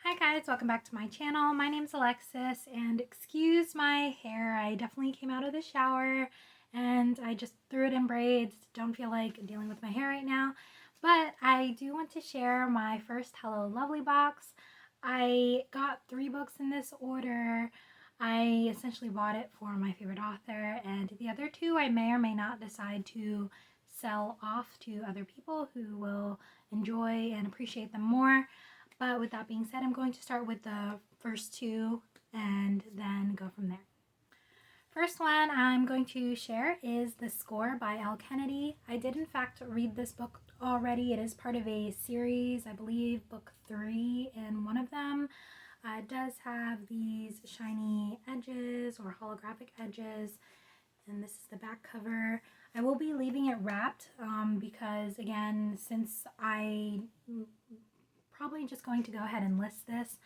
Hi guys, welcome back to my channel. My name's Alexis and excuse my hair. I definitely came out of the shower and I just threw it in braids. Don't feel like dealing with my hair right now, but I do want to share my first Hello Lovely box. I got 3 books in this order. I essentially bought it for my favorite author, and the other 2 I may or may not decide to sell off to other people who will enjoy and appreciate them more. But with that being said, I'm going to start with the first 2 and then go from there. First one I'm going to share is The Score by Elle Kennedy. I did in fact read this book already. It is part of a series, I believe book 3 in one of them. It does have these shiny edges or holographic edges, and this is the back cover. I will be leaving it wrapped because, again, since I probably just going to go ahead and list this,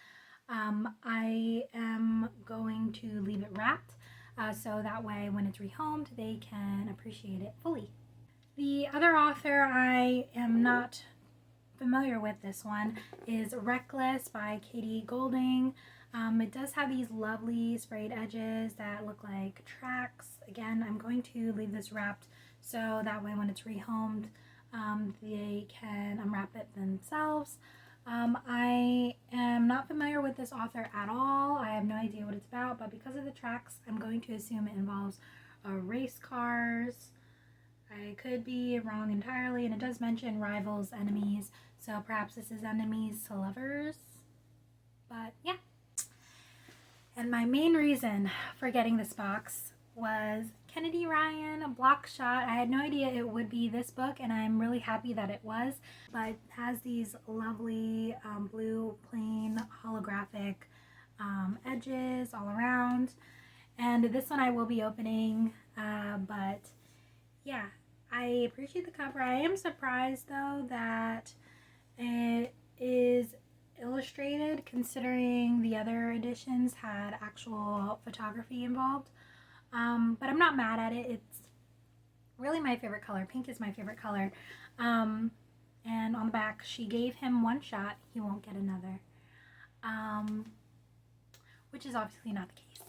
I am going to leave it wrapped so that way when it's rehomed they can appreciate it fully. The other author I am not familiar with, this one, is Reckless by Katie Golding. It does have these lovely sprayed edges that look like tracks. Again, I'm going to leave this wrapped so that way when it's rehomed they can unwrap it themselves. I am not familiar with this author at all. I have no idea what it's about, but because of the tracks, I'm going to assume it involves race cars. I could be wrong entirely, and it does mention rivals, enemies, so perhaps this is enemies to lovers. But yeah. And my main reason for getting this box was Kennedy Ryan, Block Shot. I had no idea it would be this book, and I'm really happy that it was. But it has these lovely blue plain holographic edges all around. And this one I will be opening, but yeah, I appreciate the cover. I am surprised though that it is illustrated, considering the other editions had actual photography involved. But I'm not mad at it. It's really my favorite color. Pink is my favorite color. And on the back, she gave him one shot, he won't get another. Which is obviously not the case.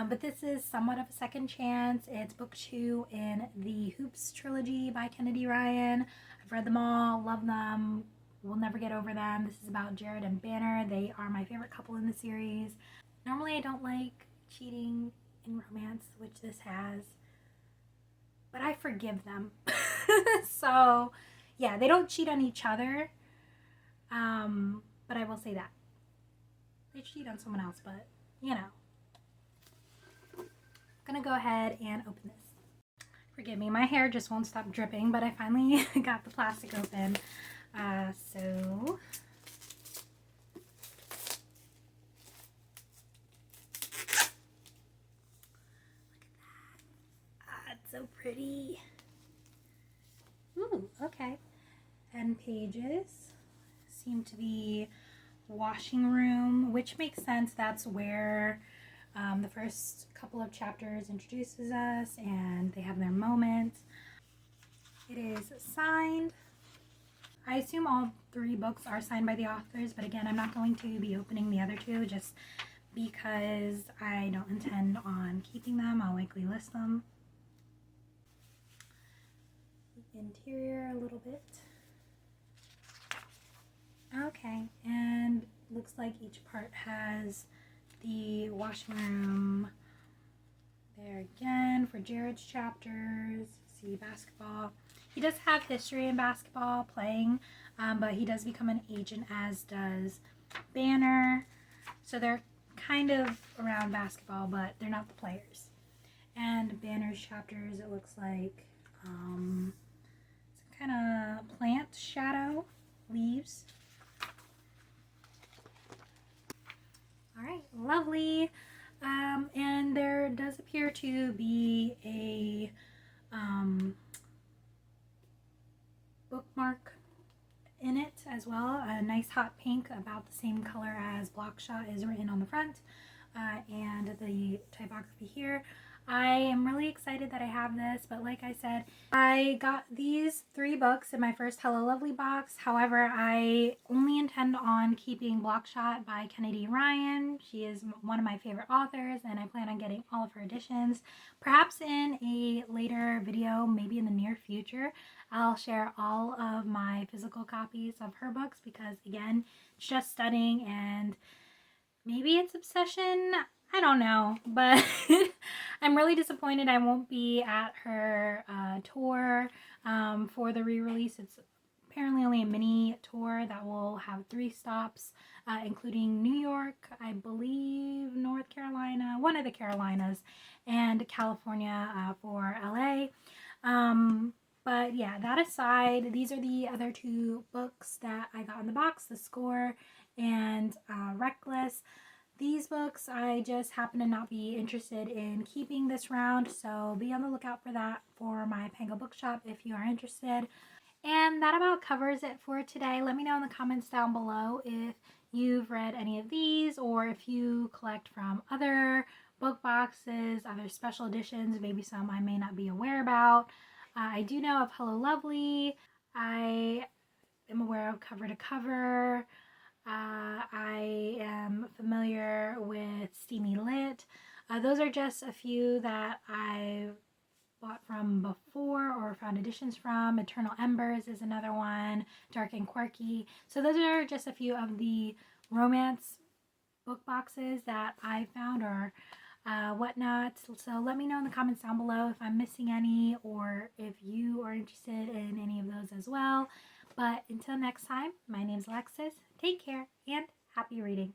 But this is somewhat of a second chance. It's book 2 in the Hoops trilogy by Kennedy Ryan. I've read them all, love them, will never get over them. This is about Jared and Banner. They are my favorite couple in the series. Normally I don't like cheating in romance, which this has, but I forgive them. So yeah, they don't cheat on each other, but I will say that they cheat on someone else, but you know. I'm gonna go ahead and open this. Forgive me, my hair just won't stop dripping, but I finally got the plastic open. So it's so pretty. Ooh, okay. And pages seem to be washing room, which makes sense. That's where the first couple of chapters introduces us, and they have their moment. It is signed. I assume all 3 books are signed by the authors, but again, I'm not going to be opening the other 2 just because I don't intend on keeping them. I'll likely list them. The interior a little bit. Okay, and looks like each part has the washing room there again for Jared's chapters. See basketball. He does have history in basketball playing, but he does become an agent, as does Banner. So they're kind of around basketball, but they're not the players. And Banner's chapters, it looks like some kind of plant shadow, leaves. Alright, lovely. And there does appear to be a bookmark in it as well, a nice hot pink, about the same color as Block Shot is written on the front, and the typography here. I am really excited that I have this, but like I said, I got these 3 books in my first Hello Lovely box. However, I only intend on keeping Blockshot by Kennedy Ryan. She is one of my favorite authors, and I plan on getting all of her editions. Perhaps in a later video, maybe in the near future, I'll share all of my physical copies of her books because, again, it's just stunning, and maybe it's obsession. I don't know, but I'm really disappointed I won't be at her tour for the re-release. It's apparently only a mini tour that will have 3 stops, including New York, I believe North Carolina, one of the Carolinas, and California for LA. But yeah, that aside, these are the other 2 books that I got in the box, The Score and Reckless. These books, I just happen to not be interested in keeping this round, so be on the lookout for that for my Pango Bookshop if you are interested. And that about covers it for today. Let me know in the comments down below if you've read any of these or if you collect from other book boxes, other special editions, maybe some I may not be aware about. I do know of Hello Lovely. I am aware of Cover to Cover. I am familiar with Steamy Lit. Those are just a few that I bought from before or found editions from. Eternal Embers is another one. Dark and Quirky. So those are just a few of the romance book boxes that I found or whatnot. So let me know in the comments down below if I'm missing any or if you are interested in any of those as well. But until next time, my name's Alexis. Take care and happy reading.